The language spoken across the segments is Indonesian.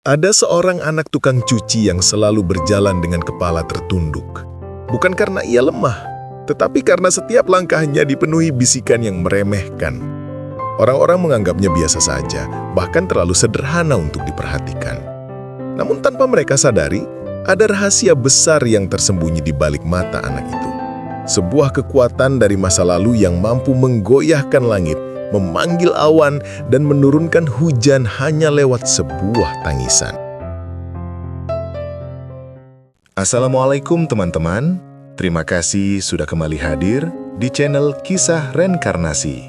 Ada seorang anak tukang cuci yang selalu berjalan dengan kepala tertunduk. Bukan karena ia lemah, tetapi karena setiap langkahnya dipenuhi bisikan yang meremehkan. Orang-orang menganggapnya biasa saja, bahkan terlalu sederhana untuk diperhatikan. Namun tanpa mereka sadari, ada rahasia besar yang tersembunyi di balik mata anak itu. Sebuah kekuatan dari masa lalu yang mampu menggoyahkan langit, memanggil awan, dan menurunkan hujan hanya lewat sebuah tangisan. Assalamualaikum teman-teman, terima kasih sudah kembali hadir di channel Kisah Reinkarnasi.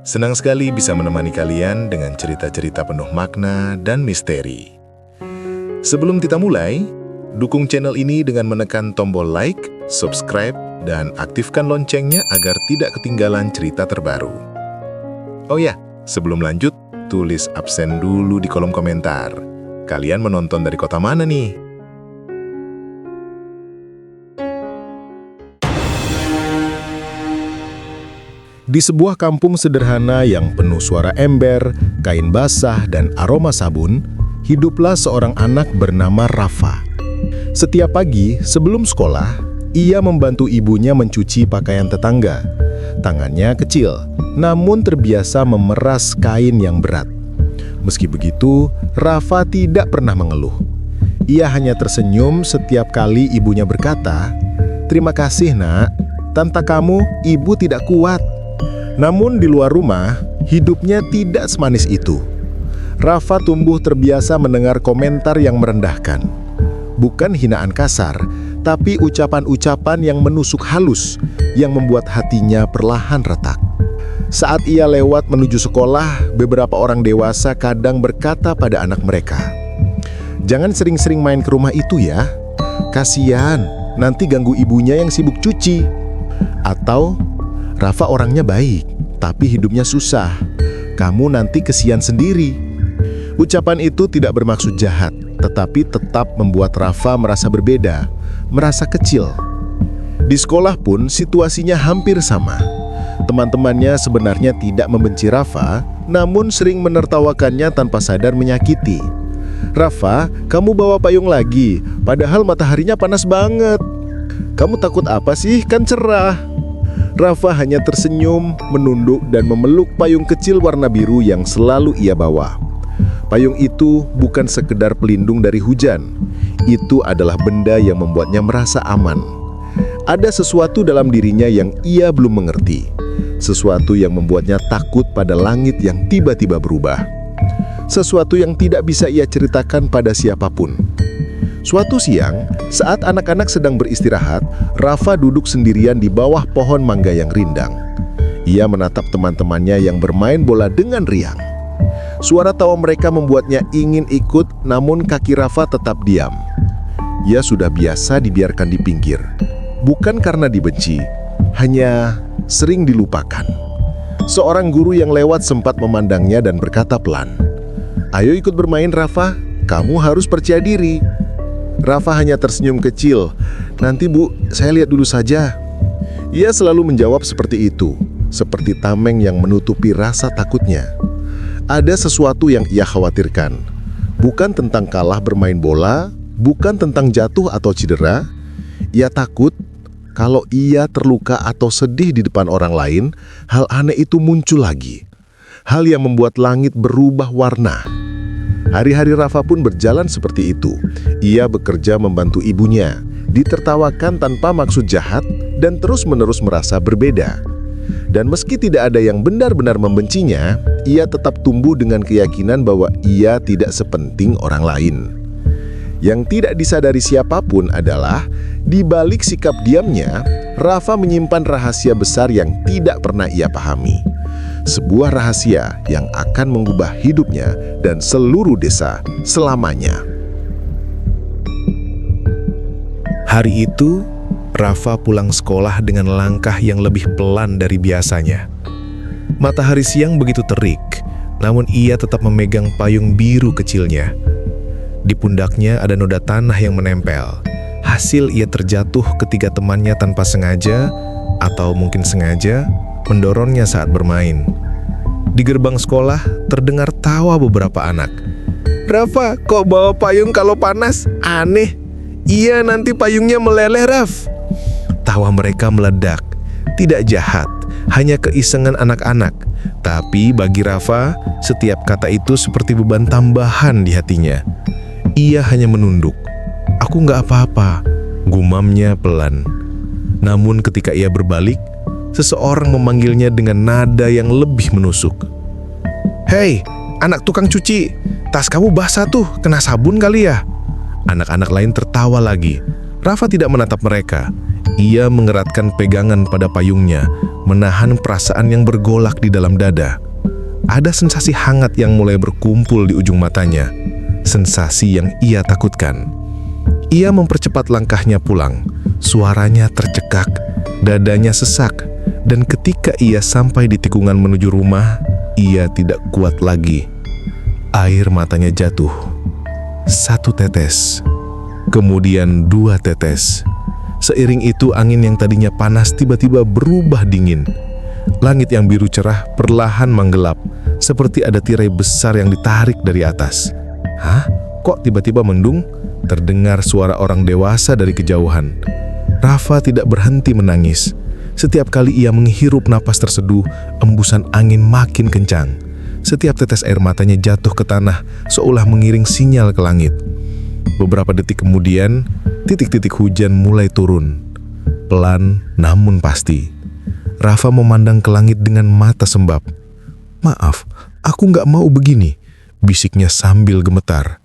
Senang sekali bisa menemani kalian dengan cerita-cerita penuh makna dan misteri. Sebelum kita mulai, dukung channel ini dengan menekan tombol like, subscribe, dan aktifkan loncengnya agar tidak ketinggalan cerita terbaru. Oh ya, sebelum lanjut, tulis absen dulu di kolom komentar. Kalian menonton dari kota mana nih? Di sebuah kampung sederhana yang penuh suara ember, kain basah, dan aroma sabun, hiduplah seorang anak bernama Rafa. Setiap pagi sebelum sekolah, ia membantu ibunya mencuci pakaian tetangga. Tangannya kecil, namun terbiasa memeras kain yang berat. Meski begitu, Rafa tidak pernah mengeluh. Ia hanya tersenyum setiap kali ibunya berkata, "Terima kasih, Nak. Tanpa kamu, ibu tidak kuat." Namun di luar rumah, hidupnya tidak semanis itu. Rafa tumbuh terbiasa mendengar komentar yang merendahkan. Bukan hinaan kasar, tapi ucapan-ucapan yang menusuk halus, yang membuat hatinya perlahan retak. Saat ia lewat menuju sekolah, beberapa orang dewasa kadang berkata pada anak mereka, "Jangan sering-sering main ke rumah itu ya. Kasihan, nanti ganggu ibunya yang sibuk cuci." Atau, "Rafa orangnya baik, tapi hidupnya susah. Kamu nanti kesian sendiri." Ucapan itu tidak bermaksud jahat, tetapi tetap membuat Rafa merasa berbeda, merasa kecil. Di sekolah pun situasinya hampir sama. Teman-temannya sebenarnya tidak membenci Rafa, namun sering menertawakannya tanpa sadar menyakiti. "Rafa, kamu bawa payung lagi, padahal mataharinya panas banget. Kamu takut apa sih? Kan cerah." Rafa hanya tersenyum, menunduk, dan memeluk payung kecil warna biru yang selalu ia bawa. Payung itu bukan sekedar pelindung dari hujan. Itu adalah benda yang membuatnya merasa aman. Ada sesuatu dalam dirinya yang ia belum mengerti. Sesuatu yang membuatnya takut pada langit yang tiba-tiba berubah. Sesuatu yang tidak bisa ia ceritakan pada siapapun. Suatu siang, saat anak-anak sedang beristirahat, Rafa duduk sendirian di bawah pohon mangga yang rindang. Ia menatap teman-temannya yang bermain bola dengan riang. Suara tawa mereka membuatnya ingin ikut, namun kaki Rafa tetap diam. Ia sudah biasa dibiarkan di pinggir. Bukan karena dibenci, hanya sering dilupakan. Seorang guru yang lewat sempat memandangnya dan berkata pelan, "Ayo ikut bermain, Rafa. Kamu harus percaya diri." Rafa hanya tersenyum kecil. "Nanti, Bu, saya lihat dulu saja." Ia selalu menjawab seperti itu, seperti tameng yang menutupi rasa takutnya. Ada sesuatu yang ia khawatirkan. Bukan tentang kalah bermain bola, bukan tentang jatuh atau cedera. Ia takut kalau ia terluka atau sedih di depan orang lain, hal aneh itu muncul lagi. Hal yang membuat langit berubah warna. Hari-hari Rafa pun berjalan seperti itu. Ia bekerja membantu ibunya, ditertawakan tanpa maksud jahat, dan terus-menerus merasa berbeda. Dan meski tidak ada yang benar-benar membencinya, ia tetap tumbuh dengan keyakinan bahwa ia tidak sepenting orang lain. Yang tidak disadari siapapun adalah, di balik sikap diamnya, Rafa menyimpan rahasia besar yang tidak pernah ia pahami. Sebuah rahasia yang akan mengubah hidupnya dan seluruh desa selamanya. Hari itu, Rafa pulang sekolah dengan langkah yang lebih pelan dari biasanya. Matahari siang begitu terik, namun ia tetap memegang payung biru kecilnya. Di pundaknya ada noda tanah yang menempel. Hasil ia terjatuh ketika temannya tanpa sengaja, atau mungkin sengaja, mendorongnya saat bermain. Di gerbang sekolah terdengar tawa beberapa anak. Rafa, kok bawa payung kalau panas? Aneh. Iya, nanti payungnya meleleh, Raf. Tawa mereka meledak. Tidak jahat, hanya keisengan anak-anak. Tapi bagi Rafa, setiap kata itu seperti beban tambahan di hatinya. Ia hanya menunduk. Aku nggak apa-apa, gumamnya pelan. Namun ketika ia berbalik, seseorang memanggilnya dengan nada yang lebih menusuk. Hei, anak tukang cuci, tas kamu basah tuh, kena sabun kali ya? Anak-anak lain tertawa lagi. Rafa tidak menatap mereka. Ia mengeratkan pegangan pada payungnya, menahan perasaan yang bergolak di dalam dada. Ada sensasi hangat yang mulai berkumpul di ujung matanya. Sensasi yang ia takutkan. Ia mempercepat langkahnya pulang. Suaranya tercekak, dadanya sesak. Dan ketika ia sampai di tikungan menuju rumah, ia tidak kuat lagi. Air matanya jatuh. 1 tetes, kemudian 2 tetes. Seiring itu angin yang tadinya panas tiba-tiba berubah dingin. Langit yang biru cerah perlahan menggelap, seperti ada tirai besar yang ditarik dari atas. Hah? Kok tiba-tiba mendung? Terdengar suara orang dewasa dari kejauhan. Rafa tidak berhenti menangis. Setiap kali ia menghirup napas terseduh, embusan angin makin kencang. Setiap tetes air matanya jatuh ke tanah, seolah mengiring sinyal ke langit. Beberapa detik kemudian, titik-titik hujan mulai turun. Pelan namun pasti. Rafa memandang ke langit dengan mata sembab. Maaf, aku nggak mau begini, bisiknya sambil gemetar.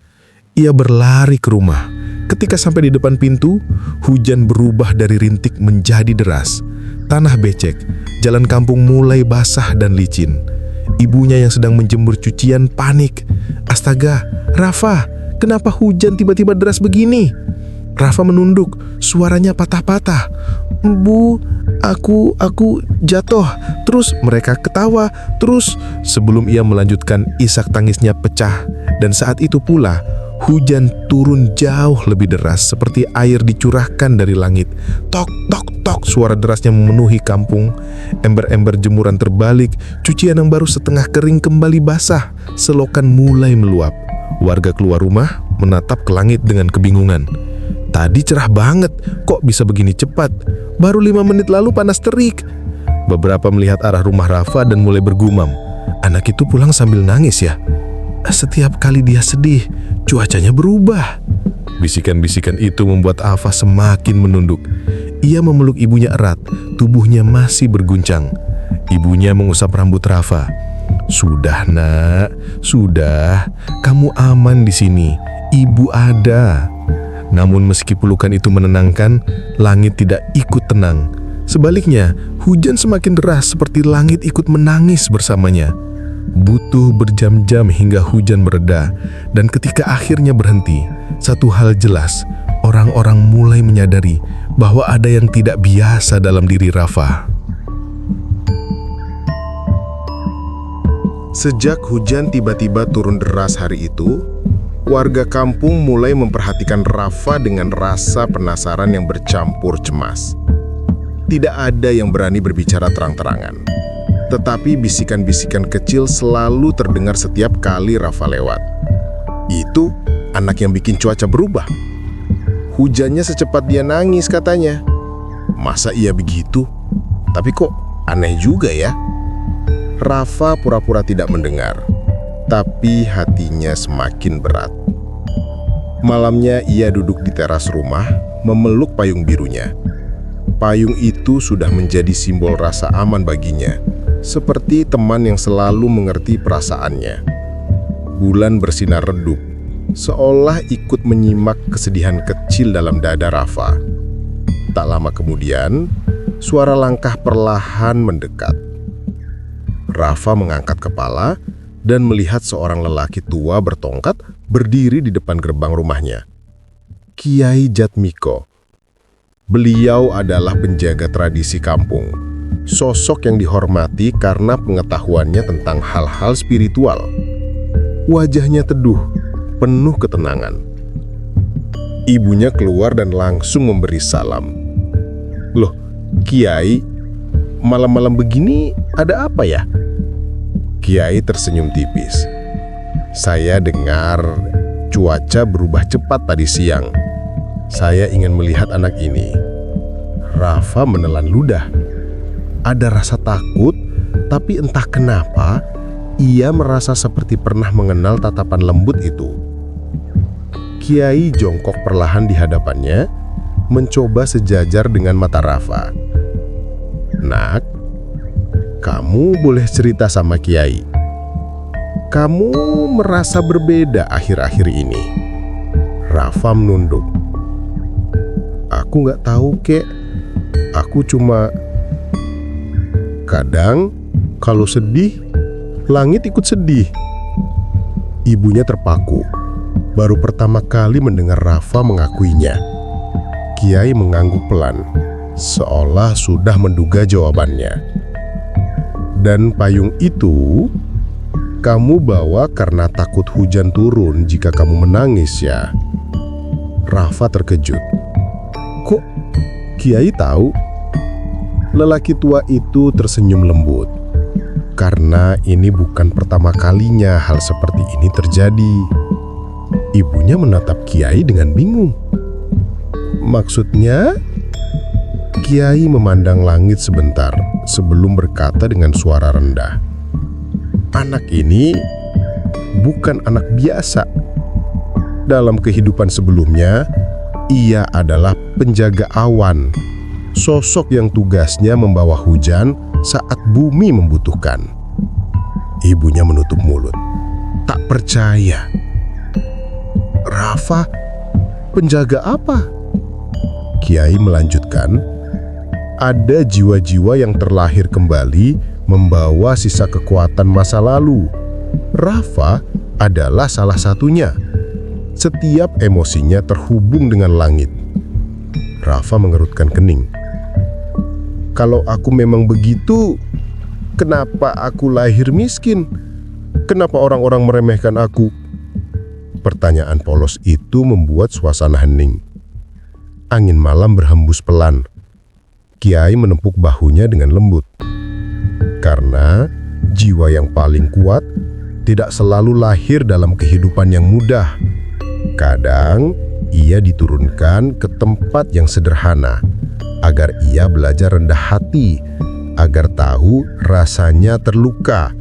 Ia berlari ke rumah. Ketika sampai di depan pintu, hujan berubah dari rintik menjadi deras. Tanah becek, jalan kampung mulai basah dan licin. Ibunya yang sedang menjemur cucian panik. Astaga, Rafa, kenapa hujan tiba-tiba deras begini? Rafa menunduk, suaranya patah-patah. Bu, aku jatuh. Terus mereka ketawa. Terus sebelum ia melanjutkan, isak tangisnya pecah. Dan saat itu pula, hujan turun jauh lebih deras, seperti air dicurahkan dari langit. Tok, tok, tok, suara derasnya memenuhi kampung. Ember-ember jemuran terbalik, cucian yang baru setengah kering kembali basah. Selokan mulai meluap. Warga keluar rumah, menatap ke langit dengan kebingungan. Tadi cerah banget, kok bisa begini cepat? Baru 5 menit lalu panas terik. Beberapa melihat arah rumah Rafa dan mulai bergumam. Anak itu pulang sambil nangis ya? Setiap kali dia sedih, cuacanya berubah. Bisikan-bisikan itu membuat Afa semakin menunduk. Ia memeluk ibunya erat, tubuhnya masih berguncang. Ibunya mengusap rambut Rafa. Sudah nak, sudah, kamu aman di sini. Ibu ada. Namun meski pelukan itu menenangkan, langit tidak ikut tenang. Sebaliknya, hujan semakin deras seperti langit ikut menangis bersamanya. Butuh berjam-jam hingga hujan mereda, dan ketika akhirnya berhenti, satu hal jelas, orang-orang mulai menyadari bahwa ada yang tidak biasa dalam diri Rafa. Sejak hujan tiba-tiba turun deras hari itu, warga kampung mulai memperhatikan Rafa dengan rasa penasaran yang bercampur cemas. Tidak ada yang berani berbicara terang-terangan. Tetapi bisikan-bisikan kecil selalu terdengar setiap kali Rafa lewat. Itu anak yang bikin cuaca berubah. Hujannya secepat dia nangis katanya. Masa iya begitu? Tapi kok aneh juga ya? Rafa pura-pura tidak mendengar. Tapi hatinya semakin berat. Malamnya ia duduk di teras rumah, memeluk payung birunya. Payung itu sudah menjadi simbol rasa aman baginya. Seperti teman yang selalu mengerti perasaannya. Bulan bersinar redup, seolah ikut menyimak kesedihan kecil dalam dada Rafa. Tak lama kemudian, suara langkah perlahan mendekat. Rafa mengangkat kepala dan melihat seorang lelaki tua bertongkat berdiri di depan gerbang rumahnya. Kiai Jatmiko. Beliau adalah penjaga tradisi kampung. Sosok yang dihormati karena pengetahuannya tentang hal-hal spiritual. Wajahnya teduh, penuh ketenangan. Ibunya keluar dan langsung memberi salam. Loh, Kiai, malam-malam begini ada apa ya? Kiai tersenyum tipis. Saya dengar Cuaca berubah cepat tadi siang. Saya ingin melihat anak ini. Rafa menelan ludah. Ada rasa takut, tapi entah kenapa ia merasa seperti pernah mengenal tatapan lembut itu. Kiai jongkok perlahan di hadapannya, mencoba sejajar dengan mata Rafa. Nak, kamu boleh cerita sama Kiai. Kamu merasa berbeda akhir-akhir ini. Rafa menunduk. Aku nggak tahu, Kek. Aku cuma... Kadang, kalau sedih, langit ikut sedih. Ibunya terpaku. Baru pertama kali mendengar Rafa mengakuinya. Kiai mengangguk pelan, seolah sudah menduga jawabannya. Dan payung itu, kamu bawa karena takut hujan turun jika kamu menangis ya? Rafa terkejut. Kok Kiai tahu? Lelaki tua itu tersenyum lembut. Karena ini bukan pertama kalinya hal seperti ini terjadi. Ibunya menatap Kiai dengan bingung. Maksudnya? Kiai memandang langit sebentar sebelum berkata dengan suara rendah. Anak ini bukan anak biasa. Dalam kehidupan sebelumnya, ia adalah penjaga awan. Sosok yang tugasnya membawa hujan saat bumi membutuhkan. Ibunya menutup mulut. Tak percaya. Rafa, penjaga apa? Kiai melanjutkan. Ada jiwa-jiwa yang terlahir kembali membawa sisa kekuatan masa lalu. Rafa adalah salah satunya. Setiap emosinya terhubung dengan langit. Rafa mengerutkan kening. Kalau aku memang begitu, kenapa aku lahir miskin? Kenapa orang-orang meremehkan aku? Pertanyaan polos itu membuat suasana hening. Angin malam berhembus pelan. Kiai menepuk bahunya dengan lembut. Karena jiwa yang paling kuat tidak selalu lahir dalam kehidupan yang mudah. Kadang ia diturunkan ke tempat yang sederhana, agar ia belajar rendah hati, agar tahu rasanya terluka,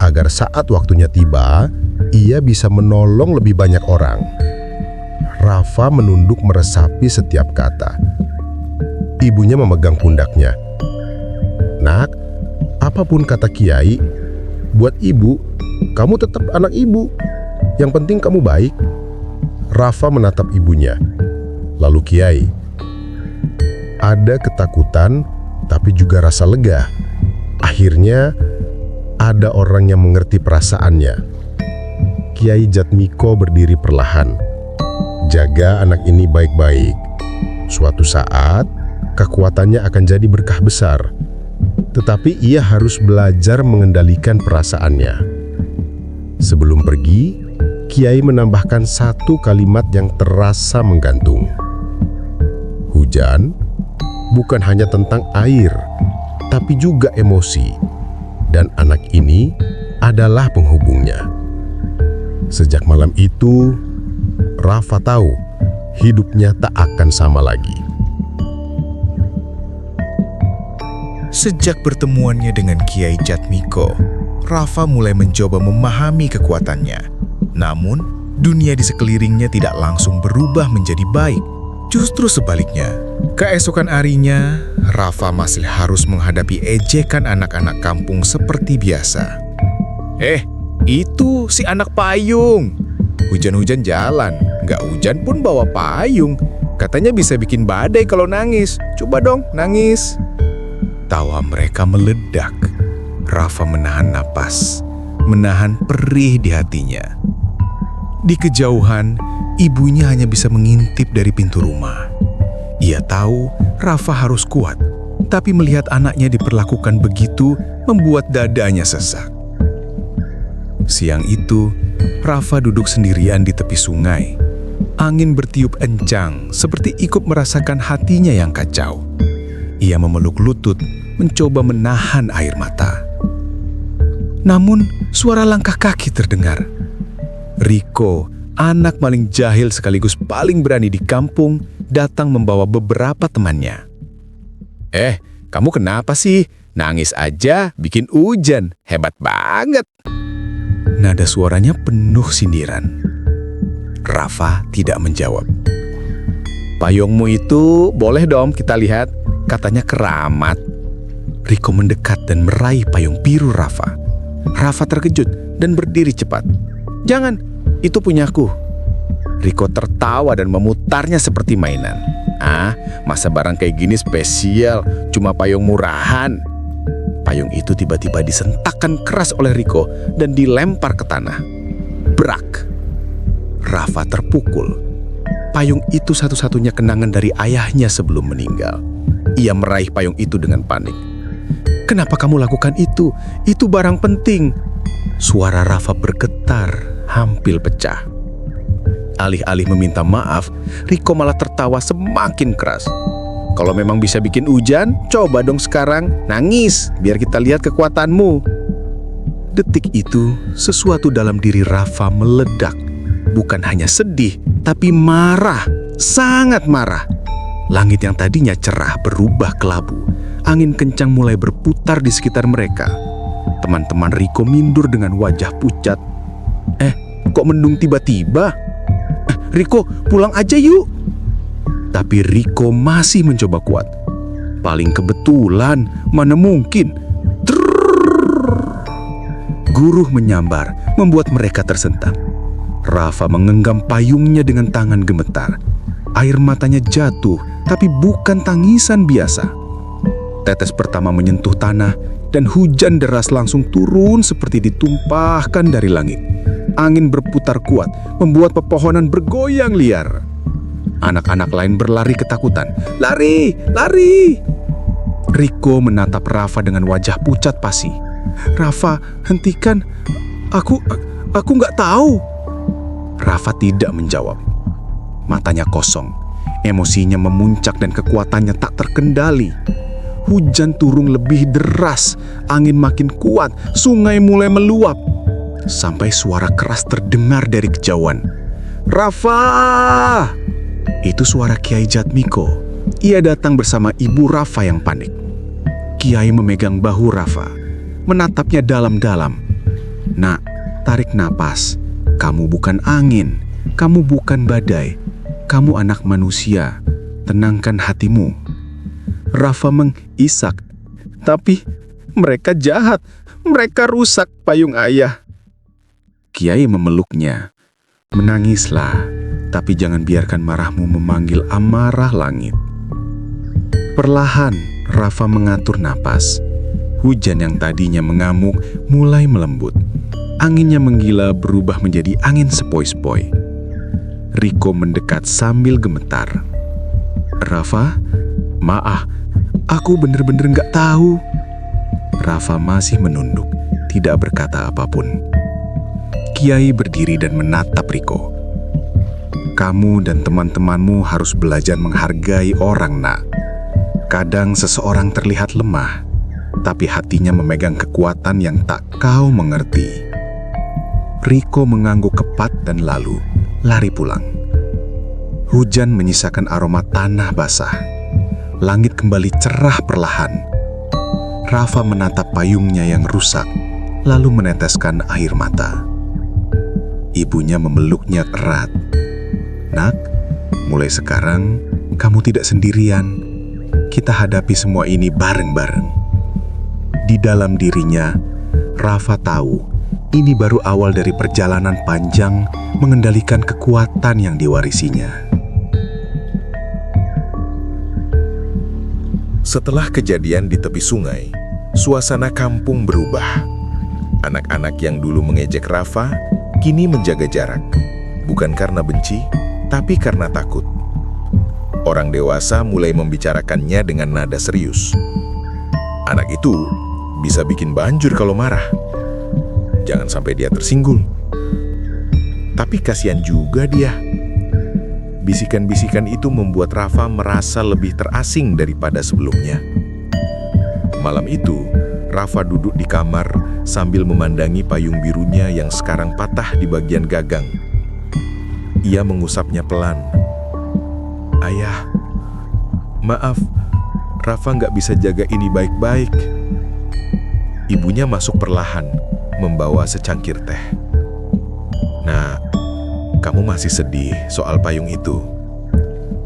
agar saat waktunya tiba, ia bisa menolong lebih banyak orang. Rafa menunduk meresapi setiap kata. Ibunya memegang pundaknya. Nak, apapun kata Kiai, buat ibu, kamu tetap anak ibu. Yang penting kamu baik. Rafa menatap ibunya. Lalu Kiai. Ada ketakutan, tapi juga rasa lega. Akhirnya, ada orang yang mengerti perasaannya. Kiai Jatmiko berdiri perlahan. Jaga anak ini baik-baik. Suatu saat, kekuatannya akan jadi berkah besar. Tetapi ia harus belajar mengendalikan perasaannya. Sebelum pergi, Kiai menambahkan satu kalimat yang terasa menggantung. Hujan bukan hanya tentang air, tapi juga emosi. Dan anak ini adalah penghubungnya. Sejak malam itu, Rafa tahu hidupnya tak akan sama lagi. Sejak pertemuannya dengan Kiai Jatmiko, Rafa mulai mencoba memahami kekuatannya. Namun, dunia di sekelilingnya tidak langsung berubah menjadi baik. Justru sebaliknya, keesokan harinya, Rafa masih harus menghadapi ejekan anak-anak kampung seperti biasa. Itu si anak payung. Hujan-hujan jalan, nggak hujan pun bawa payung. Katanya bisa bikin badai kalau nangis. Coba dong, nangis. Tawa mereka meledak. Rafa menahan napas, menahan perih di hatinya. Di kejauhan, ibunya hanya bisa mengintip dari pintu rumah. Ia tahu Rafa harus kuat, tapi melihat anaknya diperlakukan begitu membuat dadanya sesak. Siang itu, Rafa duduk sendirian di tepi sungai. Angin bertiup encang, seperti ikut merasakan hatinya yang kacau. Ia memeluk lutut, mencoba menahan air mata. Namun, suara langkah kaki terdengar. Riko, anak paling jahil sekaligus paling berani di kampung, datang membawa beberapa temannya. Kamu kenapa sih? Nangis aja, bikin hujan. Hebat banget. Nada suaranya penuh sindiran. Rafa tidak menjawab. Payungmu itu boleh dong kita lihat, katanya keramat. Riko mendekat dan meraih payung biru Rafa. Rafa terkejut dan berdiri cepat. Jangan, itu punyaku. Riko tertawa dan memutarnya seperti mainan. Masa barang kayak gini spesial, cuma payung murahan. Payung itu tiba-tiba disentakkan keras oleh Riko dan dilempar ke tanah. Brak! Rafa terpukul. Payung itu satu-satunya kenangan dari ayahnya sebelum meninggal. Ia meraih payung itu dengan panik. Kenapa kamu lakukan itu? Itu barang penting. Suara Rafa bergetar, hampir pecah. Alih-alih meminta maaf, Riko malah tertawa semakin keras. Kalau memang bisa bikin hujan, coba dong sekarang nangis, biar kita lihat kekuatanmu. Detik itu, sesuatu dalam diri Rafa meledak. Bukan hanya sedih, tapi marah, sangat marah. Langit yang tadinya cerah berubah kelabu. Angin kencang mulai berputar di sekitar mereka. Teman-teman Riko mundur dengan wajah pucat. Kok mendung tiba-tiba? Riko, pulang aja yuk. Tapi Riko masih mencoba kuat. Paling kebetulan, mana mungkin. Guruh menyambar, membuat mereka tersentak. Rafa menggenggam payungnya dengan tangan gemetar. Air matanya jatuh, tapi bukan tangisan biasa. Tetes pertama menyentuh tanah, dan hujan deras langsung turun seperti ditumpahkan dari langit. Angin berputar kuat, membuat pepohonan bergoyang liar. Anak-anak lain berlari ketakutan. Lari! Lari! Riko menatap Rafa dengan wajah pucat pasi. Rafa, hentikan. Aku nggak tahu. Rafa tidak menjawab. Matanya kosong. Emosinya memuncak dan kekuatannya tak terkendali. Hujan turun lebih deras. Angin makin kuat. Sungai mulai meluap. Sampai suara keras terdengar dari kejauhan. Rafa! Itu suara Kiai Jatmiko. Ia datang bersama ibu Rafa yang panik. Kiai memegang bahu Rafa, menatapnya dalam-dalam. Nak, tarik napas. Kamu bukan angin, kamu bukan badai. Kamu anak manusia. Tenangkan hatimu. Rafa mengisak. Tapi mereka jahat. Mereka rusak payung ayah. Kiai memeluknya. Menangislah, tapi jangan biarkan marahmu memanggil amarah langit. Perlahan, Rafa mengatur napas. Hujan yang tadinya mengamuk mulai melembut. Anginnya menggila berubah menjadi angin sepoi-sepoi. Riko mendekat sambil gemetar. Rafa, maaf, aku bener-bener nggak tahu. Rafa masih menunduk, tidak berkata apapun. Kiai berdiri dan menatap Riko. Kamu dan teman-temanmu harus belajar menghargai orang, nak. Kadang seseorang terlihat lemah, tapi hatinya memegang kekuatan yang tak kau mengerti. Riko mengangguk kepat dan lalu lari pulang. Hujan menyisakan aroma tanah basah. Langit kembali cerah perlahan. Rafa menatap payungnya yang rusak, lalu meneteskan air mata. Ibunya memeluknya erat. Nak, mulai sekarang kamu tidak sendirian. Kita hadapi semua ini bareng-bareng. Di dalam dirinya, Rafa tahu ini baru awal dari perjalanan panjang mengendalikan kekuatan yang diwarisinya. Setelah kejadian di tepi sungai, suasana kampung berubah. Anak-anak yang dulu mengejek Rafa kini menjaga jarak, bukan karena benci, tapi karena takut. Orang dewasa mulai membicarakannya dengan nada serius. Anak itu bisa bikin banjur kalau marah. Jangan sampai dia tersinggung. Tapi kasihan juga dia. Bisikan-bisikan itu membuat Rafa merasa lebih terasing daripada sebelumnya. Malam itu, Rafa duduk di kamar sambil memandangi payung birunya yang sekarang patah di bagian gagang. Ia mengusapnya pelan. "Ayah, maaf, Rafa nggak bisa jaga ini baik-baik." Ibunya masuk perlahan, membawa secangkir teh. "Nah, kamu masih sedih soal payung itu?"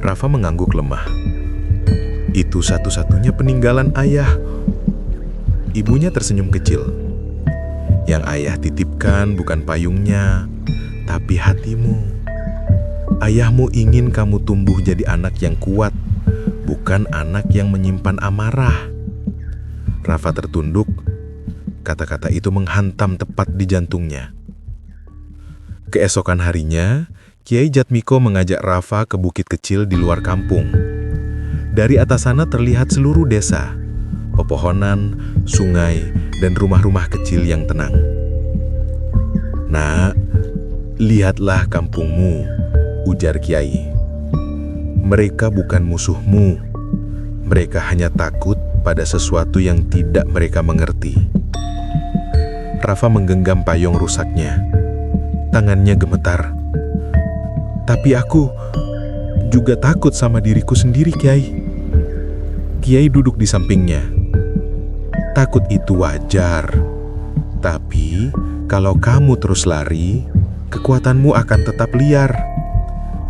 Rafa mengangguk lemah. "Itu satu-satunya peninggalan ayah." Ibunya tersenyum kecil. "Yang ayah titipkan bukan payungnya, tapi hatimu. Ayahmu ingin kamu tumbuh jadi anak yang kuat, bukan anak yang menyimpan amarah." Rafa tertunduk. Kata-kata itu menghantam tepat di jantungnya. Keesokan harinya, Kiai Jatmiko mengajak Rafa ke bukit kecil di luar kampung. Dari atas sana terlihat seluruh desa, pepohonan, sungai, dan rumah-rumah kecil yang tenang. "Nak, lihatlah kampungmu," ujar Kiai. "Mereka bukan musuhmu. Mereka hanya takut pada sesuatu yang tidak mereka mengerti." Rafa menggenggam payung rusaknya. Tangannya gemetar. "Tapi aku juga takut sama diriku sendiri, Kiai." Kiai duduk di sampingnya. "Takut itu wajar. Tapi kalau kamu terus lari, kekuatanmu akan tetap liar.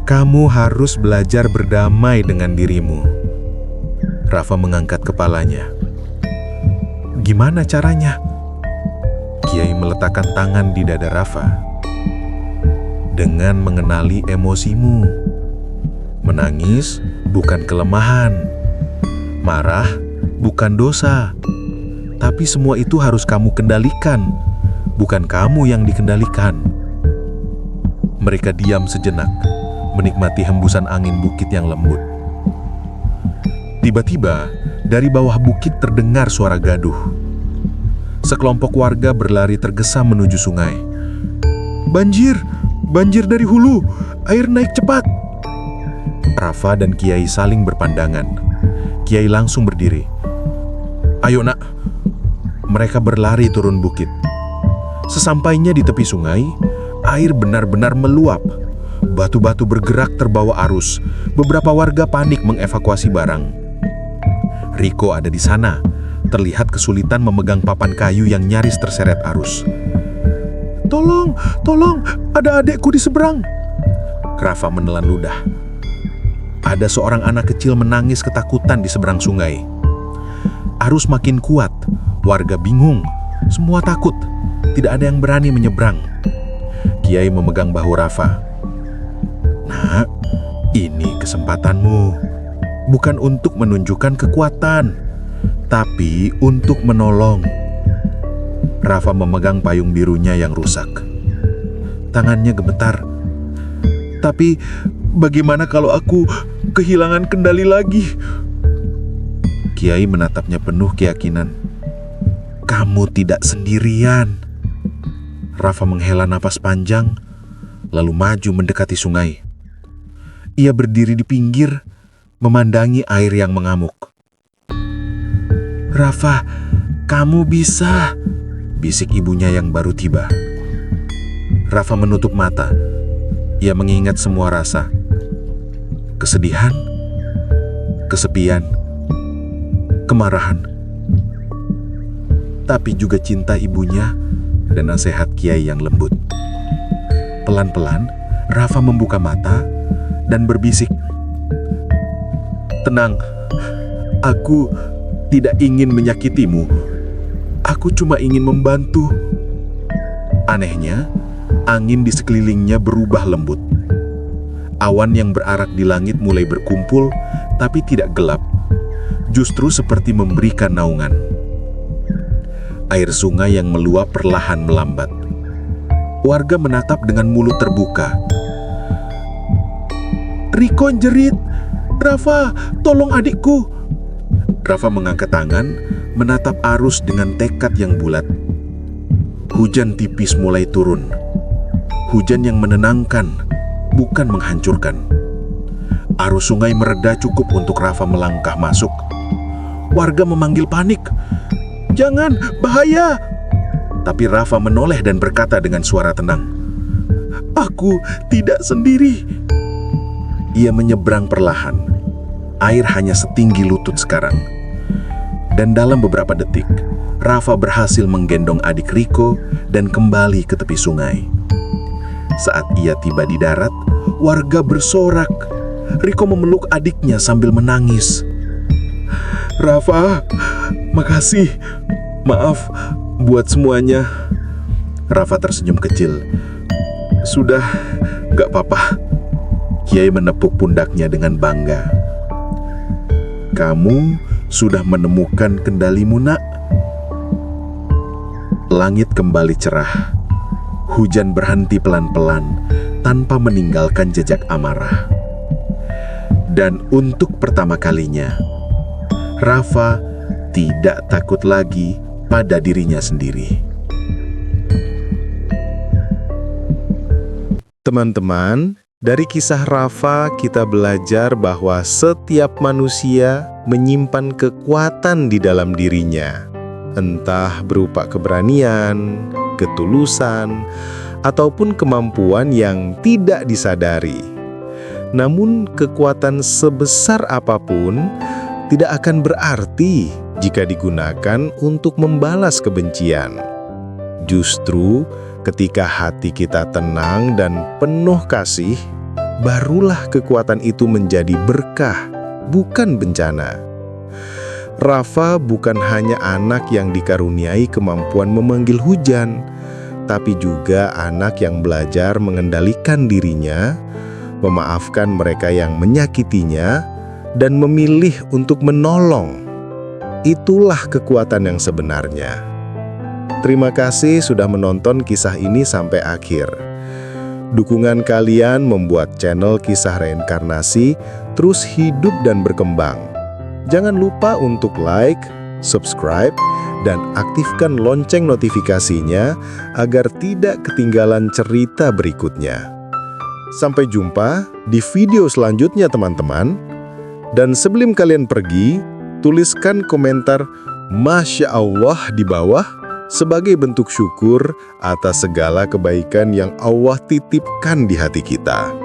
Kamu harus belajar berdamai dengan dirimu." Rafa mengangkat kepalanya. "Gimana caranya?" Kiai meletakkan tangan di dada Rafa. "Dengan mengenali emosimu. Menangis bukan kelemahan. Marah bukan dosa. Tapi semua itu harus kamu kendalikan, bukan kamu yang dikendalikan." Mereka diam sejenak, menikmati hembusan angin bukit yang lembut. Tiba-tiba, dari bawah bukit terdengar suara gaduh. Sekelompok warga berlari tergesa menuju sungai. "Banjir! Banjir dari hulu! Air naik cepat!" Rafa dan Kiai saling berpandangan. Kiai langsung berdiri. "Ayo nak!" Mereka berlari turun bukit. Sesampainya di tepi sungai, air benar-benar meluap. Batu-batu bergerak terbawa arus. Beberapa warga panik mengevakuasi barang. Riko ada di sana, terlihat kesulitan memegang papan kayu yang nyaris terseret arus. "Tolong, tolong, ada adekku di seberang." Rafa menelan ludah. Ada seorang anak kecil menangis ketakutan di seberang sungai. Arus makin kuat, warga bingung, semua takut, tidak ada yang berani menyeberang. Kiai memegang bahu Rafa. "Nak, ini kesempatanmu, bukan untuk menunjukkan kekuatan, tapi untuk menolong." Rafa memegang payung birunya yang rusak. Tangannya gemetar. "Tapi bagaimana kalau aku kehilangan kendali lagi?" Kiai menatapnya penuh keyakinan. "Kamu tidak sendirian." Rafa menghela napas panjang, lalu maju mendekati sungai. Ia berdiri di pinggir, memandangi air yang mengamuk. "Rafa, kamu bisa," bisik ibunya yang baru tiba. Rafa menutup mata. Ia mengingat semua rasa. Kesedihan, kesepian, kemarahan. Tapi juga cinta ibunya dan nasihat Kiai yang lembut. Pelan-pelan, Rafa membuka mata dan berbisik, "Tenang, aku tidak ingin menyakitimu. Aku cuma ingin membantu." Anehnya, angin di sekelilingnya berubah lembut. Awan yang berarak di langit mulai berkumpul, tapi tidak gelap. Justru seperti memberikan naungan. Air sungai yang meluap perlahan melambat. Warga menatap dengan mulut terbuka. "Riko jerit, 'Rafa, tolong adikku!' Rafa mengangkat tangan, menatap arus dengan tekad yang bulat. Hujan tipis mulai turun. Hujan yang menenangkan, bukan menghancurkan. Arus sungai mereda cukup untuk Rafa melangkah masuk. Warga memanggil panik, "Jangan, bahaya!" Tapi Rafa menoleh dan berkata dengan suara tenang, Aku tidak sendiri. Ia menyeberang perlahan. Air hanya setinggi lutut sekarang. Dan dalam beberapa detik, Rafa berhasil menggendong adik Riko dan kembali ke tepi sungai. Saat ia tiba di darat, warga bersorak. Riko memeluk adiknya sambil menangis. Rafa, makasih. Maaf buat semuanya. Rafa tersenyum kecil. Sudah, gak apa-apa. Kiai menepuk pundaknya dengan bangga. Kamu sudah menemukan kendalimu, nak. Langit kembali cerah. Hujan berhenti pelan-pelan tanpa meninggalkan jejak amarah. Dan untuk pertama kalinya, Rafa tidak takut lagi pada dirinya sendiri. Teman-teman, dari kisah Rafa kita belajar bahwa setiap manusia menyimpan kekuatan di dalam dirinya, entah berupa keberanian, ketulusan, ataupun kemampuan yang tidak disadari. Namun kekuatan sebesar apapun tidak akan berarti jika digunakan untuk membalas kebencian. Justru ketika hati kita tenang dan penuh kasih, barulah kekuatan itu menjadi berkah, bukan bencana. Rafa bukan hanya anak yang dikaruniai kemampuan memanggil hujan, tapi juga anak yang belajar mengendalikan dirinya, memaafkan mereka yang menyakitinya, dan memilih untuk menolong. Itulah kekuatan yang sebenarnya. Terima kasih sudah menonton kisah ini sampai akhir. Dukungan kalian membuat channel Kisah Reinkarnasi terus hidup dan berkembang. Jangan lupa untuk like, subscribe, dan aktifkan lonceng notifikasinya agar tidak ketinggalan cerita berikutnya. Sampai jumpa di video selanjutnya, teman-teman. Dan sebelum kalian pergi, tuliskan komentar Masya Allah di bawah sebagai bentuk syukur atas segala kebaikan yang Allah titipkan di hati kita.